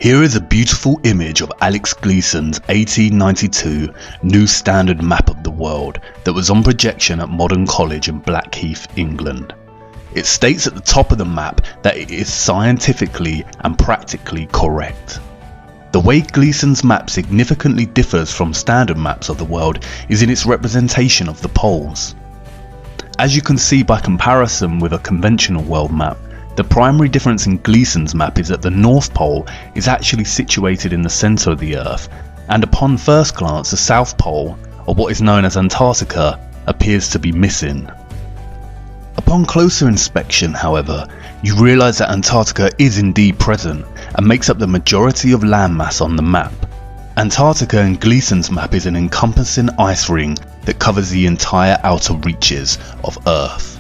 Here is a beautiful image of Alex Gleason's 1892 New Standard Map of the World that was on projection at Modern College in Blackheath, England. It states at the top of the map that it is scientifically and practically correct. The way Gleason's map significantly differs from standard maps of the world is in its representation of the poles. As you can see by comparison with a conventional world map, the primary difference in Gleason's map is that the North Pole is actually situated in the centre of the Earth, and upon first glance the South Pole, or what is known as Antarctica, appears to be missing. Upon closer inspection, however, you realise that Antarctica is indeed present and makes up the majority of landmass on the map. Antarctica in Gleason's map is an encompassing ice ring that covers the entire outer reaches of Earth.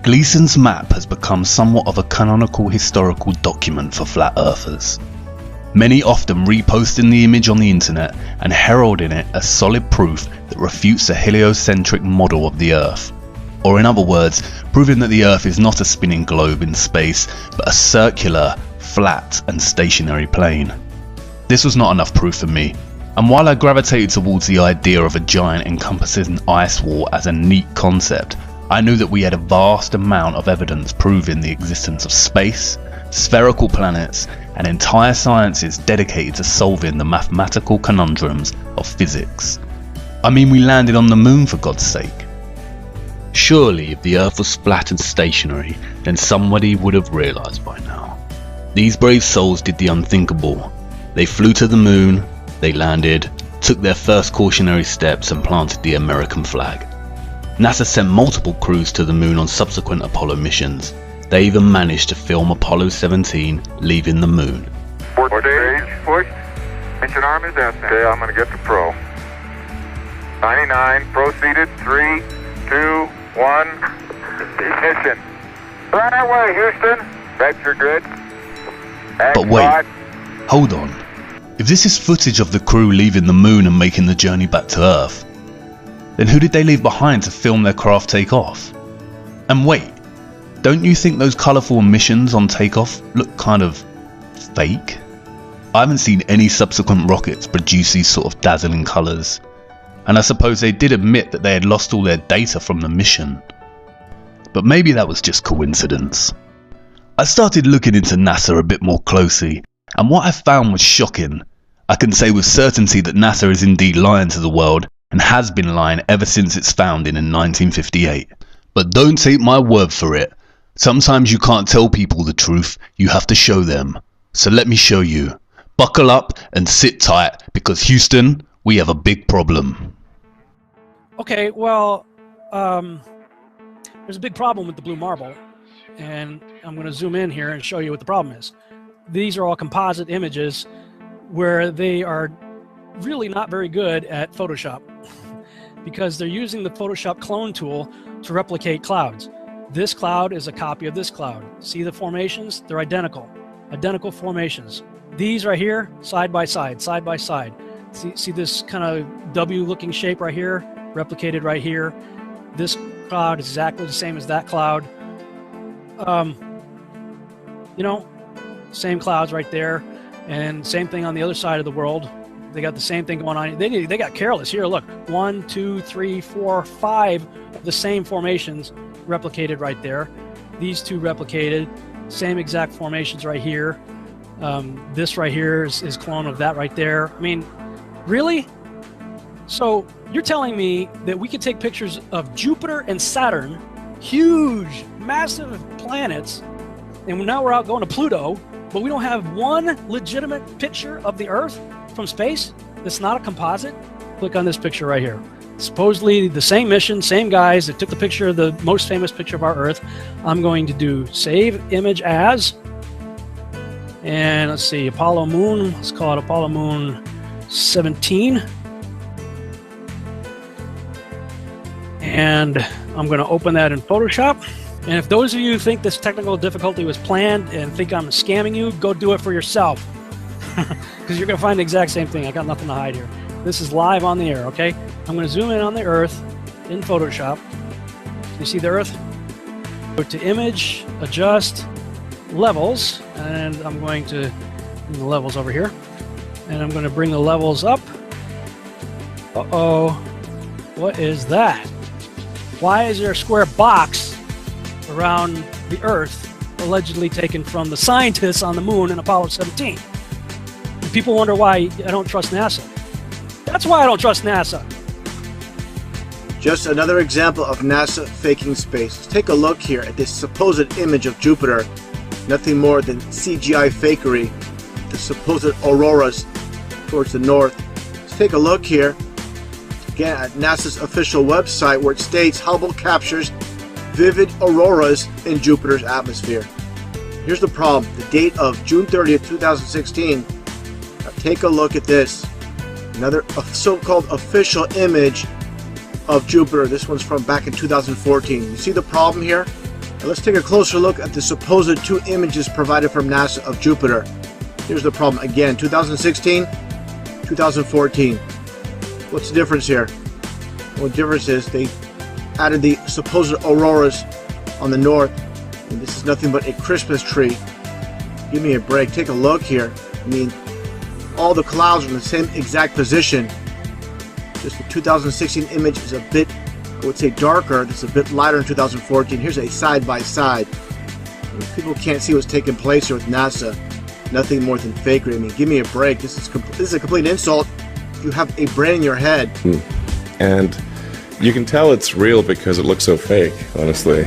Gleason's map has become somewhat of a canonical historical document for flat earthers, many often reposting the image on the internet and heralding it as solid proof that refutes the heliocentric model of the Earth, or in other words, proving that the Earth is not a spinning globe in space but a circular, flat and stationary plane. This was not enough proof for me, and while I gravitated towards the idea of a giant encompassing ice wall as a neat concept, I knew that we had a vast amount of evidence proving the existence of space, spherical planets, and entire sciences dedicated to solving the mathematical conundrums of physics. I mean, we landed on the moon, for God's sake. Surely if the Earth was flat and stationary, then somebody would have realised by now. These brave souls did the unthinkable. They flew to the moon, they landed, took their first cautionary steps and planted the American flag. NASA sent multiple crews to the moon on subsequent Apollo missions. They even managed to film Apollo 17 leaving the moon. Stage pushed. Engine arm is out. Okay, I'm going to get the pro. 99, proceeded. 3, 2, 1. Ignition. Right away, Houston. Vector grid. But wait, hold on. If this is footage of the crew leaving the moon and making the journey back to Earth, then who did they leave behind to film their craft take off? And wait, don't you think those colourful emissions on takeoff look kind of fake? I haven't seen any subsequent rockets produce these sort of dazzling colours, and I suppose they did admit that they had lost all their data from the mission. But maybe that was just coincidence. I started looking into NASA a bit more closely, and what I found was shocking. I can say with certainty that NASA is indeed lying to the world, and has been lying ever since its founding in 1958. But don't take my word for it. Sometimes you can't tell people the truth, you have to show them. So let me show you. Buckle up and sit tight, because Houston, we have a big problem. Okay, well, there's a big problem with the blue marble, and I'm going to zoom in here and show you what the problem is. These are all composite images where they are really not very good at Photoshop because they're using the Photoshop clone tool to replicate clouds. This cloud is a copy of this cloud. See the formations? They're identical formations. These right here, side by side, side by side. See this kind of W looking shape right here, replicated right here. This cloud is exactly the same as that cloud. You know, same clouds right there, and same thing on the other side of the world. They got the same thing going on. They got careless. Here, look, 1, 2, 3, 4, 5 of the same formations replicated right there. These two replicated, same exact formations right here. This right here is clone of that right there. I mean, really? So you're telling me that we could take pictures of Jupiter and Saturn, huge, massive planets, and now we're out going to Pluto, but we don't have one legitimate picture of the Earth from space that's not a composite? Click on this picture right here. Supposedly the same mission, same guys that took the picture of the most famous picture of our Earth. I'm going to do save image as, and let's see, Apollo Moon, let's call it Apollo Moon 17. And I'm going to open that in Photoshop. And if those of you think this technical difficulty was planned and think I'm scamming you, go do it for yourself. Because you're going to find the exact same thing. I got nothing to hide here. This is live on the air, okay? I'm going to zoom in on the Earth in Photoshop. You see the Earth? Go to Image, Adjust, Levels, and I'm going to Bring the levels over here. And I'm going to bring the levels up. Uh-oh. What is that? Why is there a square box around the Earth allegedly taken from the scientists on the moon in Apollo 17? And people wonder why I don't trust NASA. That's why I don't trust NASA. Just another example of NASA faking space. Let's take a look here at this supposed image of Jupiter. Nothing more than CGI fakery. The supposed auroras towards the north. Let's take a look here again at NASA's official website, where it states Hubble captures vivid auroras in Jupiter's atmosphere. Here's the problem. The date of June 30th, 2016. Now take a look at this. Another so-called official image of Jupiter. This one's from back in 2014. You see the problem here? Now let's take a closer look at the supposed two images provided from NASA of Jupiter. Here's the problem again, 2016, 2014. What's the difference here? Well, the difference is they added the supposed auroras on the north, and this is nothing but a Christmas tree. Give me a break. Take a look here. I mean, all the clouds are in the same exact position. Just the 2016 image is a bit, I would say, darker. It's a bit lighter in 2014. Here's a side-by-side. People can't see what's taking place here with NASA. Nothing more than fakery. I mean, give me a break. This is a complete insult. You have a brain in your head. And you can tell it's real because it looks so fake, honestly.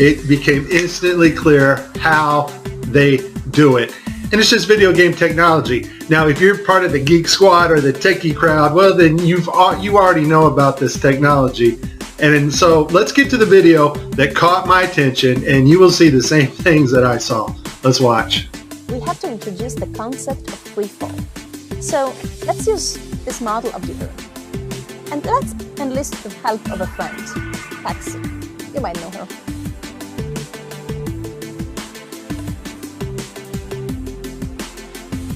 It became instantly clear how they do it. And it's just video game technology. Now, if you're part of the Geek Squad or the techie crowd, well, then you already know about this technology. And so let's get to the video that caught my attention, and you will see the same things that I saw. Let's watch. We have to introduce the concept of freefall. So let's use this model of the Earth. And let's enlist the help of a friend, Taxi. You might know her.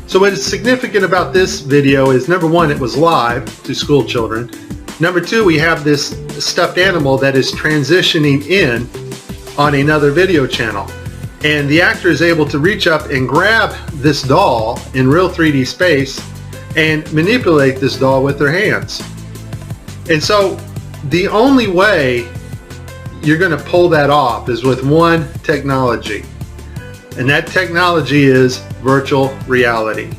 So what is significant about this video is, number one, it was live to school children. Number two, we have this stuffed animal that is transitioning in on another video channel. And the actor is able to reach up and grab this doll in real 3D space and manipulate this doll with their hands. And so the only way you're going to pull that off is with one technology. And that technology is virtual reality.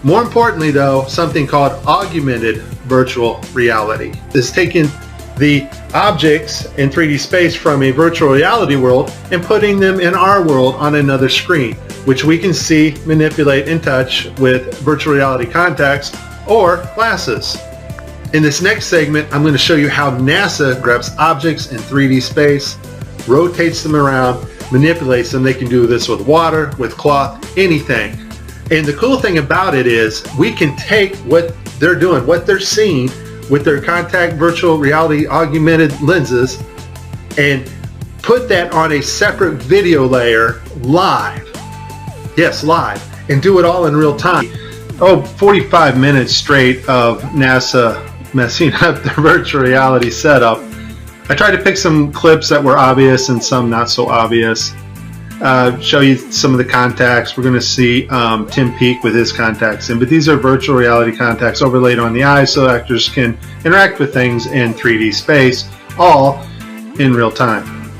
More importantly though, something called augmented virtual reality. This is taking the objects in 3D space from a virtual reality world and putting them in our world on another screen, which we can see, manipulate, and touch with virtual reality contacts or glasses. In this next segment, I'm going to show you how NASA grabs objects in 3D space, rotates them around, manipulates them. They can do this with water, with cloth, anything. And the cool thing about it is we can take what they're doing, what they're seeing with their contact virtual reality augmented lenses, and put that on a separate video layer live. Yes, live. And do it all in real time. 45 minutes straight of NASA messing up their virtual reality setup. I tried to pick some clips that were obvious and some not so obvious. Show you some of the contacts. We're going to see Tim Peake with his contacts in, but these are virtual reality contacts overlaid on the eyes so actors can interact with things in 3D space, all in real time.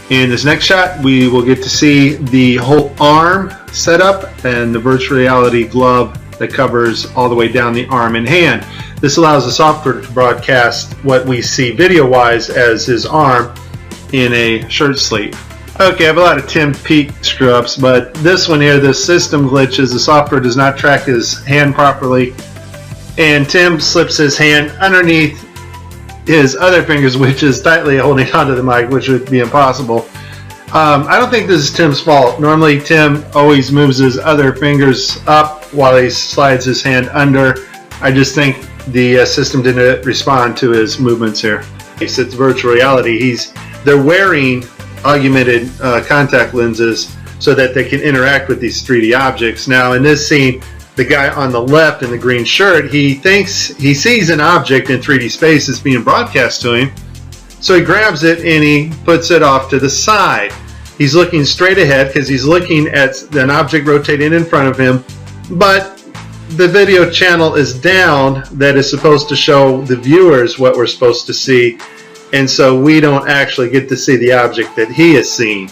In this next shot, we will get to see the whole arm setup and the virtual reality glove that covers all the way down the arm and hand. This allows the software to broadcast what we see video-wise as his arm in a shirt sleeve. Okay, I have a lot of Tim Peake screw-ups, but this one here, the system glitches. The software does not track his hand properly, and Tim slips his hand underneath his other fingers, which is tightly holding onto the mic, which would be impossible. I don't think this is Tim's fault. Normally, Tim always moves his other fingers up while he slides his hand under. I just think the system didn't respond to his movements here. It's virtual reality. They're wearing augmented contact lenses so that they can interact with these 3D objects. Now, in this scene, the guy on the left in the green shirt, he thinks he sees an object in 3D space that's being broadcast to him. So he grabs it and he puts it off to the side. He's looking straight ahead because he's looking at an object rotating in front of him, but the video channel is down that is supposed to show the viewers what we're supposed to see, and so we don't actually get to see the object that he is seeing.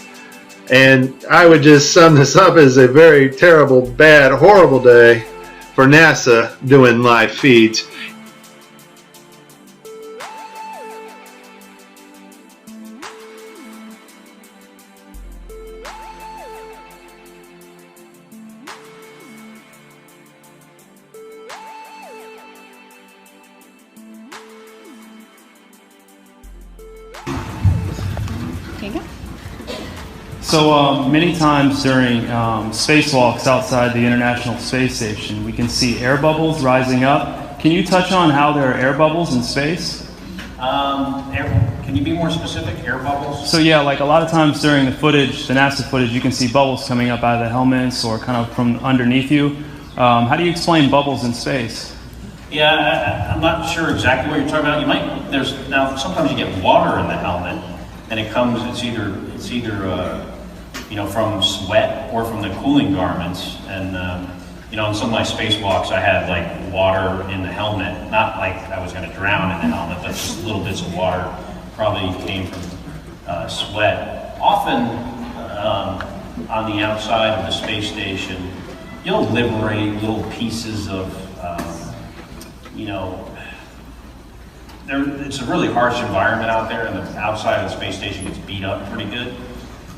And I would just sum this up as a very terrible, bad, horrible day for NASA doing live feeds. So many times during spacewalks outside the International Space Station, we can see air bubbles rising up. Can you touch on how there are air bubbles in space? Can you be more specific? Air bubbles? So yeah, like a lot of times during the footage, the NASA footage, you can see bubbles coming up out of the helmets or kind of from underneath you. How do you explain bubbles in space? Yeah, I'm not sure exactly what you're talking about. Now sometimes you get water in the helmet, and it's either from sweat or from the cooling garments. And in some of my spacewalks, I had like water in the helmet. Not like I was going to drown in the helmet, but just little bits of water probably came from sweat. Often on the outside of the space station, you'll liberate little pieces of, it's a really harsh environment out there, and the outside of the space station gets beat up pretty good.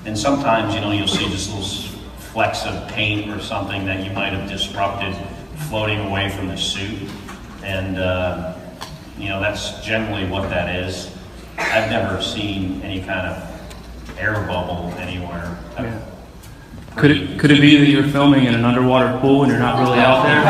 And sometimes, you'll see just little flecks of paint or something that you might have disrupted floating away from the suit. And, that's generally what that is. I've never seen any kind of air bubble anywhere. Yeah. Could it be that you're filming in an underwater pool and you're not really out there?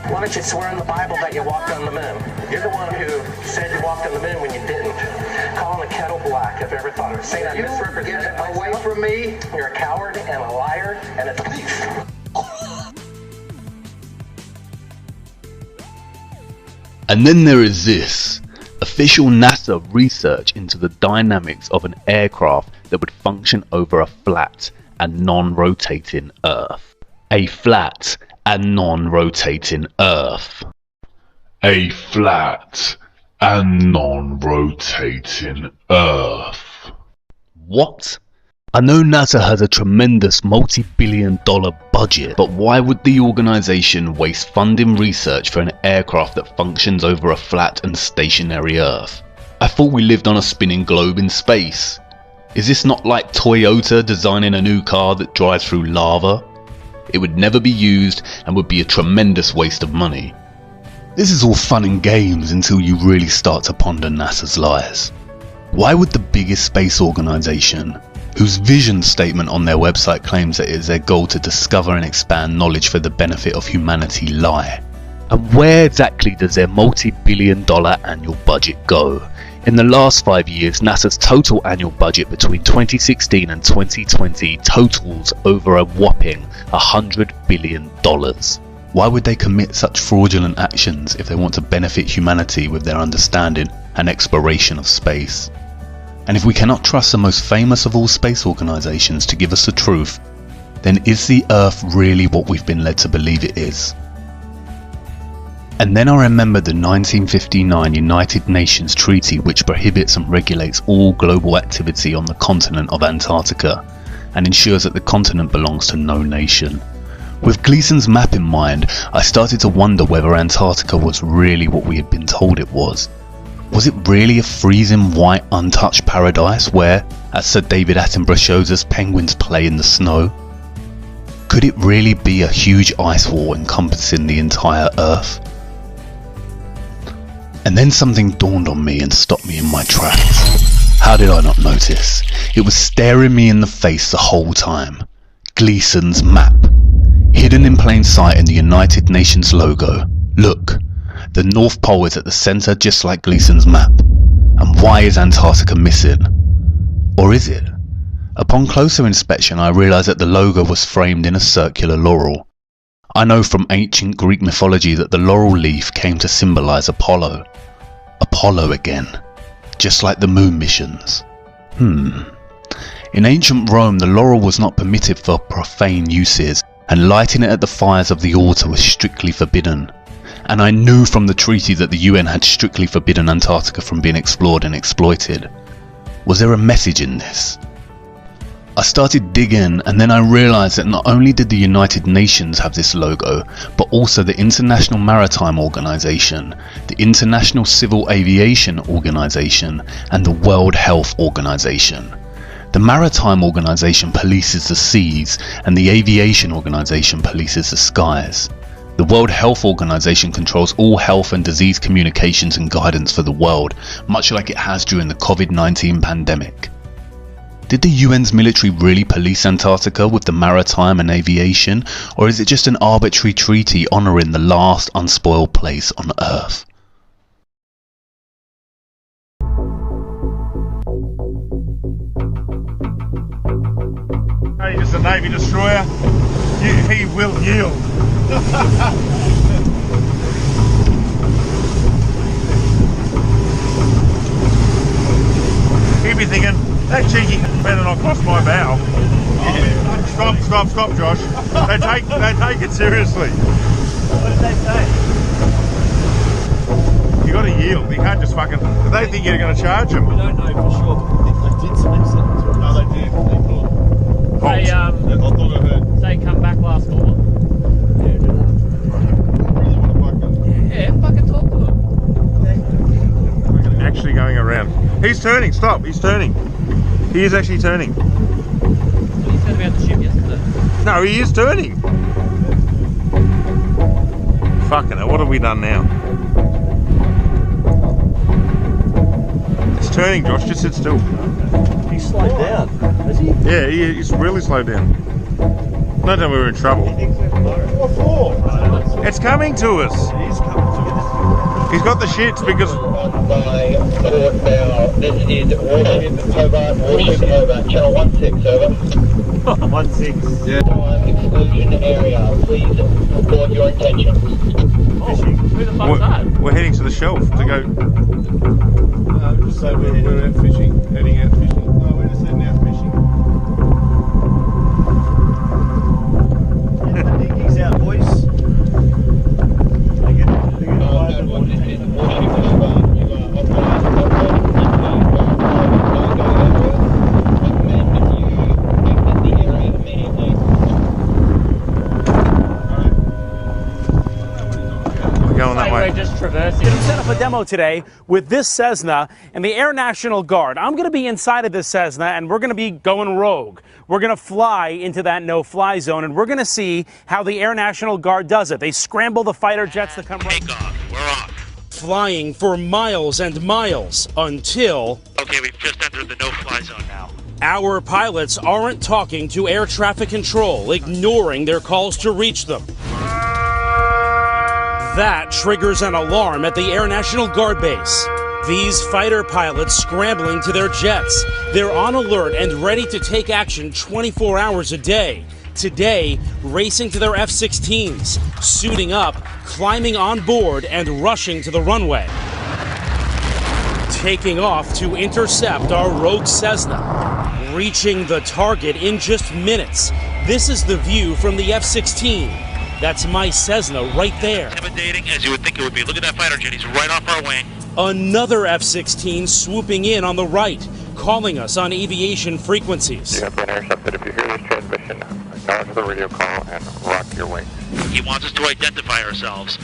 Why don't you swear in the Bible that you walked on the moon? You're the one who said you walked on the moon when you didn't. Calling the kettle black, if you ever thought of it. Say that. You get away from me. You're a coward and a liar and a thief. And then there is this. Official NASA research into the dynamics of an aircraft that would function over a flat and non-rotating Earth. A flat and non-rotating Earth. A flat and non-rotating Earth. What? I know NASA has a tremendous multi-billion-dollar budget, but why would the organisation waste funding research for an aircraft that functions over a flat and stationary Earth? I thought we lived on a spinning globe in space. Is this not like Toyota designing a new car that drives through lava? It would never be used and would be a tremendous waste of money. This is all fun and games until you really start to ponder NASA's lies. Why would the biggest space organisation, whose vision statement on their website claims that it is their goal to discover and expand knowledge for the benefit of humanity, lie? And where exactly does their multi-billion-dollar annual budget go? In the last 5 years, NASA's total annual budget between 2016 and 2020 totals over a whopping $100 billion. Why would they commit such fraudulent actions if they want to benefit humanity with their understanding and exploration of space? And if we cannot trust the most famous of all space organisations to give us the truth, then is the Earth really what we've been led to believe it is? And then I remembered the 1959 United Nations Treaty, which prohibits and regulates all global activity on the continent of Antarctica and ensures that the continent belongs to no nation. With Gleason's map in mind, I started to wonder whether Antarctica was really what we had been told it was. Was it really a freezing white untouched paradise where, as Sir David Attenborough shows us, penguins play in the snow? Could it really be a huge ice wall encompassing the entire Earth? And then something dawned on me and stopped me in my tracks. How did I not notice? It was staring me in the face the whole time. Gleason's map. Hidden in plain sight in the United Nations logo. Look, the North Pole is at the centre just like Gleason's map. And why is Antarctica missing? Or is it? Upon closer inspection I realised that the logo was framed in a circular laurel. I know from ancient Greek mythology that the laurel leaf came to symbolise Apollo. Apollo again. Just like the moon missions. In ancient Rome the laurel was not permitted for profane uses, and lighting it at the fires of the altar was strictly forbidden. And I knew from the treaty that the UN had strictly forbidden Antarctica from being explored and exploited. Was there a message in this? I started digging, and then I realised that not only did the United Nations have this logo, but also the International Maritime Organization, the International Civil Aviation Organization, and the World Health Organization. The Maritime Organization polices the seas, and the Aviation Organization polices the skies. The World Health Organization controls all health and disease communications and guidance for the world, much like it has during the COVID-19 pandemic. Did the UN's military really police Antarctica with the maritime and aviation, or is it just an arbitrary treaty honouring the last unspoiled place on Earth? Hey, it's a Navy destroyer. He will yield. He'd be thinking, that cheeky better not cross my bow. Yeah. Stop, Josh. They take it seriously. What did they say? You got to yield. You can't just fucking. They think you're going to charge them. We don't know for sure, but they did say something. No, they did. They come back last fall. Yeah, fucking talk to them. Actually going around. He's turning. Stop. He's turning. He is actually turning. He said about the ship yesterday. No, he is turning. Fucking hell, what have we done now? It's turning, Josh. Just sit still. He's slowed down, has he? Yeah, he's really slowed down. No doubt we were in trouble. He thinks we're tomorrow. What for? It's coming to us. He's got the shits because... This is Warship Hobart, channel 16, over. 16. Yeah. Exclusion area, please report your intentions. Who the fuck's that? We're heading to the shelf to go... Just say we're out fishing, heading out fishing. No, we're just heading out fishing. Get the dinghies out, boys. They get away the water. Going that way. We're just traversing. We set up a demo today with this Cessna and the Air National Guard. I'm going to be inside of this Cessna and we're going to be going rogue. We're going to fly into that no-fly zone and we're going to see how the Air National Guard does it. They scramble the fighter jets that come Take off. We're off. flying for miles and miles until... Okay, we've just entered the no-fly zone now. Our pilots aren't talking to air traffic control, ignoring their calls to reach them. That triggers an alarm at the Air National Guard base. These fighter pilots scrambling to their jets. They're on alert and ready to take action 24 hours a day. Today, racing to their F-16s, suiting up, climbing on board, and rushing to the runway. Taking off to intercept our rogue Cessna. Reaching the target in just minutes. This is the view from the F-16. That's my Cessna right there. Intimidating as you would think it would be. Look at that fighter jet. He's right off our wing. Another F-16 swooping in on the right, calling us on aviation frequencies. You have been intercepted. If you hear this transmission, acknowledge the radio call and rock your wings. He wants us to identify ourselves.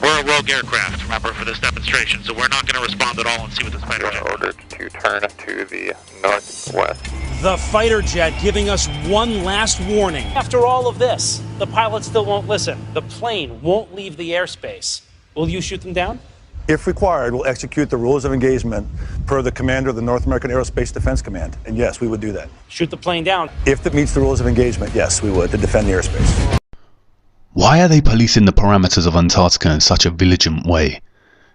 We're a rogue aircraft, remember, for this demonstration, so we're not going to respond at all and see what this fighter jet is. Ordered to turn to the northwest. The fighter jet giving us one last warning. After all of this, the pilots still won't listen. The plane won't leave the airspace. Will you shoot them down? If required, we'll execute the rules of engagement per the commander of the North American Aerospace Defense Command. And yes, we would do that. Shoot the plane down? If it meets the rules of engagement, yes, we would, to defend the airspace. Why are they policing the parameters of Antarctica in such a vigilant way?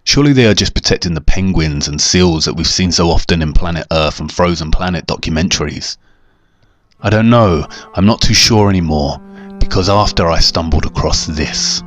Surely they are just protecting the penguins and seals that we've seen so often in Planet Earth and Frozen Planet documentaries. I don't know, I'm not too sure anymore, because after I stumbled across this.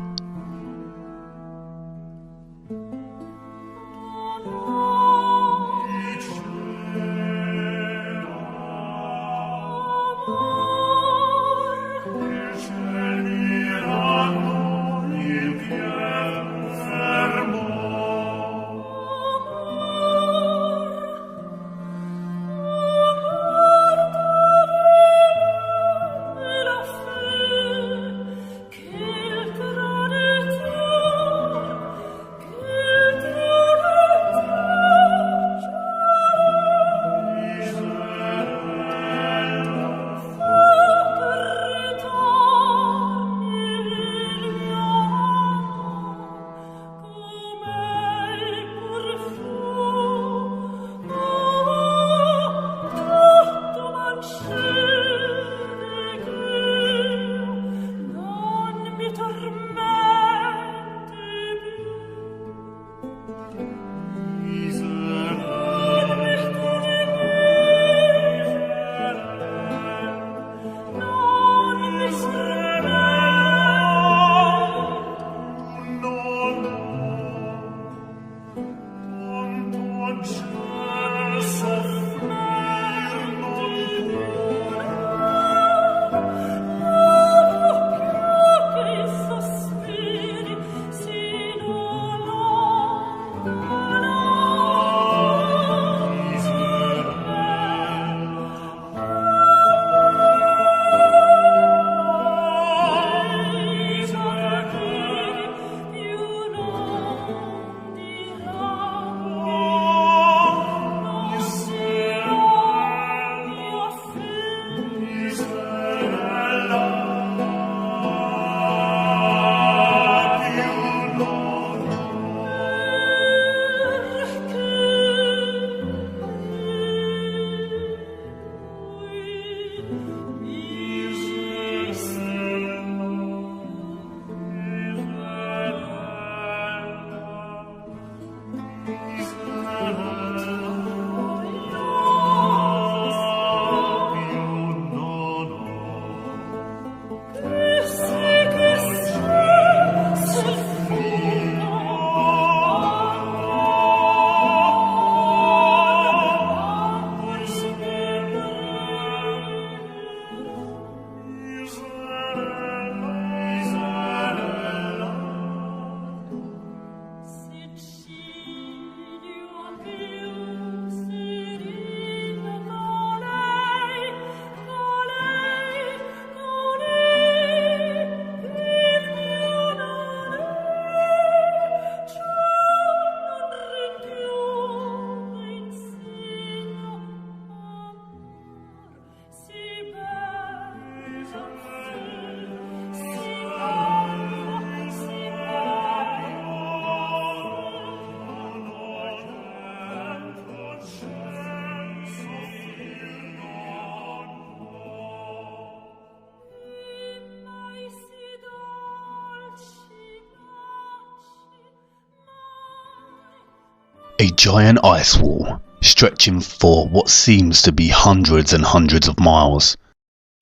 A giant ice wall, stretching for what seems to be hundreds and hundreds of miles.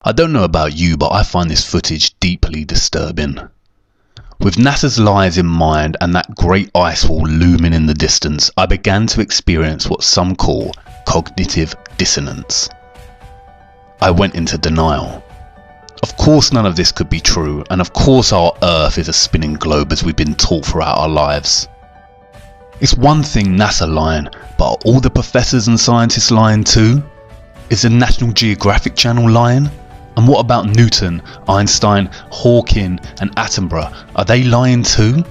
I don't know about you, but I find this footage deeply disturbing. With NASA's lies in mind and that great ice wall looming in the distance, I began to experience what some call cognitive dissonance. I went into denial. Of course none of this could be true, and of course our Earth is a spinning globe as we've been taught throughout our lives. It's one thing NASA lying, but are all the professors and scientists lying too? Is the National Geographic Channel lying? And what about Newton, Einstein, Hawking and Attenborough? Are they lying too?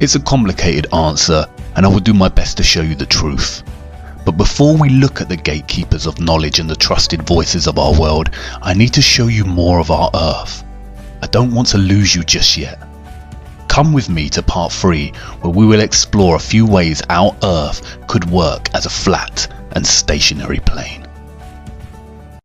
It's a complicated answer, and I will do my best to show you the truth. But before we look at the gatekeepers of knowledge and the trusted voices of our world, I need to show you more of our Earth. I don't want to lose you just yet. Come with me to part 3, where we will explore a few ways our Earth could work as a flat and stationary plane.